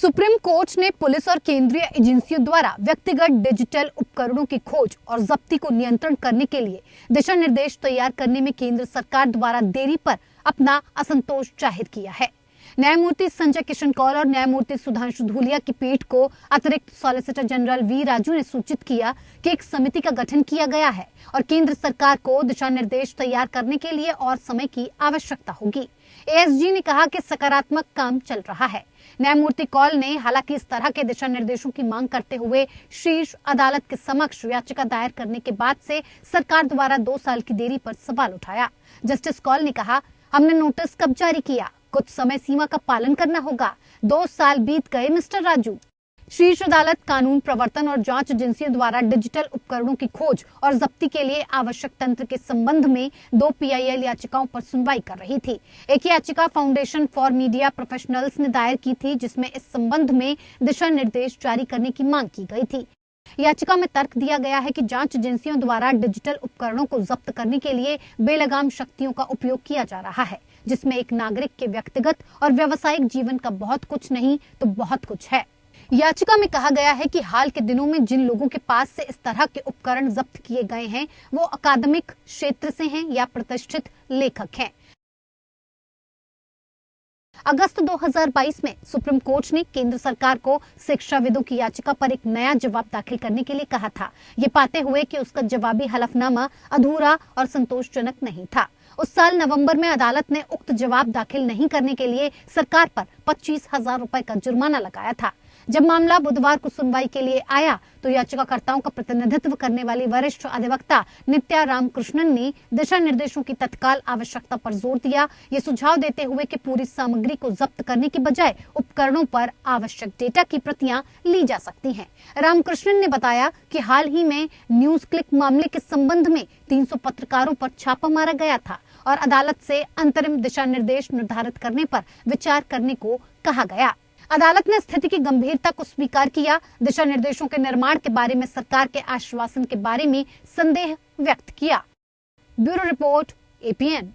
Supreme court ने police और केंद्रीय एजेंसियों द्वारा व्यक्तिगत डिजिटल उपकरणों की खोज और जब्ती को नियंत्रण करने के लिए दिशा निर्देश तैयार करने में केंद्र सरकार द्वारा देरी पर अपना असंतोष जाहिर किया है। न्यायमूर्ति संजय किशन कौल और न्यायमूर्ति सुधांशु धूलिया की पीठ को अतिरिक्त सॉलिसिटर जनरल वी राजू ने सूचित किया कि एक समिति का गठन किया गया है और केंद्र सरकार को दिशा निर्देश तैयार करने के लिए और समय की आवश्यकता होगी। एएसजी ने कहा कि सकारात्मक काम चल रहा है। न्यायमूर्ति कौल ने हालांकि इस तरह के दिशा निर्देशों की मांग करते हुए शीर्ष अदालत के समक्ष याचिका दायर करने के बाद से सरकार द्वारा 2 साल की देरी पर सवाल उठाया। जस्टिस कौल ने कहा, हमने नोटिस कब जारी किया, कुछ समय सीमा का पालन करना होगा। 2 साल बीत गए मिस्टर राजू। शीर्ष अदालत कानून प्रवर्तन और जांच एजेंसियों द्वारा डिजिटल उपकरणों की खोज और जब्ती के लिए आवश्यक तंत्र के संबंध में 2 पीआईएल याचिकाओं पर सुनवाई कर रही थी। एक याचिका फाउंडेशन फॉर मीडिया प्रोफेशनल्स ने दायर की थी, जिसमें इस संबंध में दिशा निर्देश जारी करने की मांग की गई थी। याचिका में तर्क दिया गया है कि जांच एजेंसियों द्वारा डिजिटल उपकरणों को जब्त करने के लिए बेलगाम शक्तियों का उपयोग किया जा रहा है, जिसमें एक नागरिक के व्यक्तिगत और व्यावसायिक जीवन का बहुत कुछ नहीं तो बहुत कुछ है। याचिका में कहा गया है कि हाल के दिनों में जिन लोगों के पास से इस तरह के उपकरण जब्त किए गए हैं वो अकादमिक क्षेत्र से हैं या प्रतिष्ठित लेखक हैं। अगस्त 2022 में सुप्रीम कोर्ट ने केंद्र सरकार को शिक्षाविदों की याचिका पर एक नया जवाब दाखिल करने के लिए कहा था, ये पाते हुए कि उसका जवाबी हलफनामा अधूरा और संतोषजनक नहीं था। उस साल नवंबर में अदालत ने उक्त जवाब दाखिल नहीं करने के लिए सरकार पर 25,000 रुपए का जुर्माना लगाया था। जब मामला बुधवार को सुनवाई के लिए आया तो याचिकाकर्ताओं का प्रतिनिधित्व करने वाली वरिष्ठ अधिवक्ता नित्या रामकृष्णन ने दिशा निर्देशों की तत्काल आवश्यकता पर जोर दिया, ये सुझाव देते हुए कि पूरी सामग्री को जब्त करने की बजाय उपकरणों पर आवश्यक डेटा की प्रतियां ली जा सकती हैं। रामकृष्णन ने बताया कि हाल ही में न्यूज क्लिक मामले के संबंध में 300 पत्रकारों पर छापा मारा गया था और अदालत से अंतरिम दिशा निर्देश निर्धारित करने पर विचार करने को कहा गया। अदालत ने स्थिति की गंभीरता को स्वीकार किया। दिशा निर्देशों के निर्माण के बारे में सरकार के आश्वासन के बारे में संदेह व्यक्त किया। Bureau report, APN.